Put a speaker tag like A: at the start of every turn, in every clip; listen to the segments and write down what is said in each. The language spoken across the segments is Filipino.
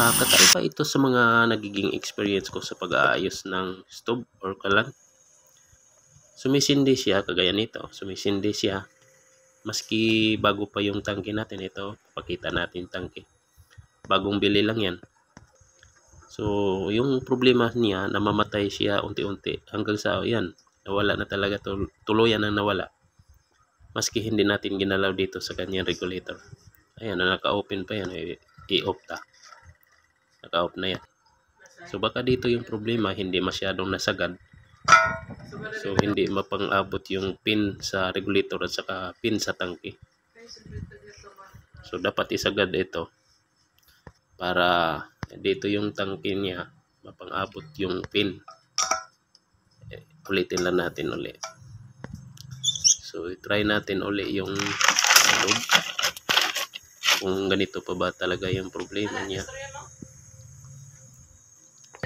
A: Kakaiba ito sa mga nagiging experience ko sa pag-aayos ng stove or kalan. Sumisindi siya kagaya nito, sumisindi siya. Maski bago pa yung tangke natin, ito, pakita natin tangke. Bagong bili lang yan. So, yung problema niya, namamatay siya unti-unti hanggang sa yan, nawala na talaga, tuluyan na nawala. Maski hindi natin ginalaw dito sa kanyang regulator. Ayan, naka-open pa yan, i-off ta. Naka-off na yan. So baka dito yung problema, hindi masyadong nasagad. So hindi mapang-abot yung pin sa regulator at saka pin sa tangke. So dapat isagad ito para dito yung tangke niya mapang-abot yung pin. Ulitin lang natin ulit. So try natin ulit yung load. Kung ganito pa ba talaga yung problema niya.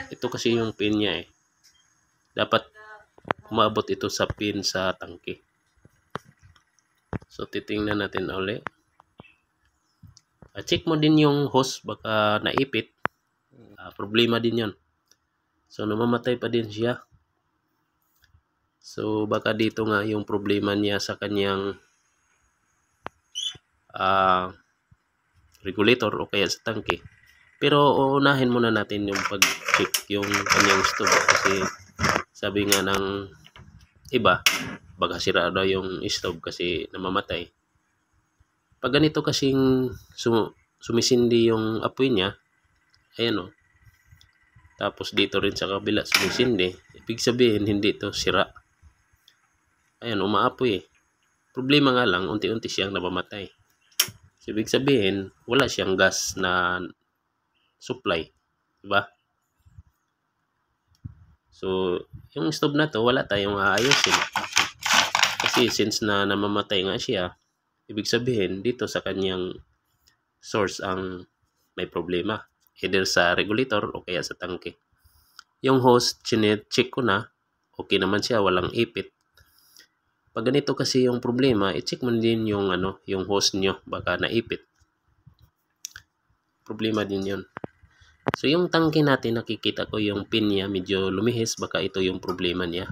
A: Ito kasi yung pin niya eh. Dapat umabot ito sa pin sa tangke. So titingnan natin ulit. Check mo din yung hose, baka naipit. Problema din yon. So namamatay pa din siya. So baka dito nga yung problema niya sa kanyang regulator o kaya sa tangke. Pero uunahin muna natin yung pag-check yung kanyang stove kasi sabi nga ng iba, baka sira daw yung stove kasi namamatay. Pag ganito kasing sumisindi yung apoy niya, ayan o. Tapos dito rin sa kabila sumisindi, ibig sabihin hindi ito sira. Ayan, umaapoy eh. Problema nga lang, unti-unti siyang namamatay. So, ibig sabihin, wala siyang gas na supply. Diba? So, yung stove na to, wala tayong aayusin. Kasi since na namamatay nga siya, ibig sabihin, dito sa kanyang source ang may problema. Either sa regulator o kaya sa tangke. Yung hose, check ko na. Okay naman siya, walang ipit. Pag ganito kasi yung problema, i-check mo din yung yung hose nyo, baka naipit. Problema din yun. So yung tangke natin, nakikita ko yung pin niya medyo lumihis, baka ito yung problema niya.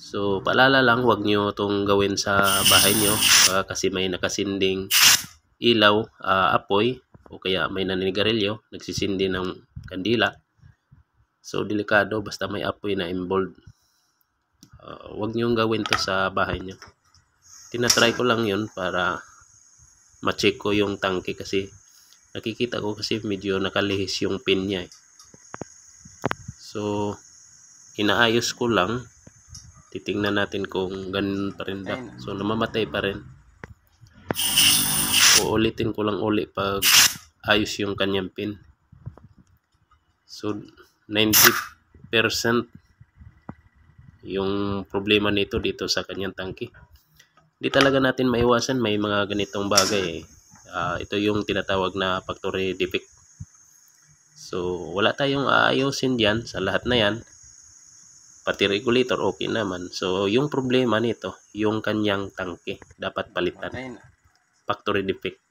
A: So paalala lang, wag nyo itong gawin sa bahay nyo, kasi may nakasinding ilaw, apoy, o kaya may naninigarilyo, nagsisindi ng kandila. So delikado basta may apoy na involved. Wag nyo gawin to sa bahay nyo. Tinatry ko lang yun para ma-check ko yung tangke kasi nakikita ko kasi medyo nakalihis yung pin niya eh. So inaayos ko lang, titingnan natin kung ganun pa rin ba. So namamatay pa rin. Uulitin ko lang uli pag ayos yung kanyang pin. So 90% yung problema nito dito sa kanyang tangke. Hindi talaga natin maiwasan, may mga ganitong bagay eh. Ito yung tinatawag na factory defect. So wala tayong aayusin diyan sa lahat na yan. Pati regulator okay naman. So yung problema nito, yung kanyang tangke dapat palitan. Factory defect.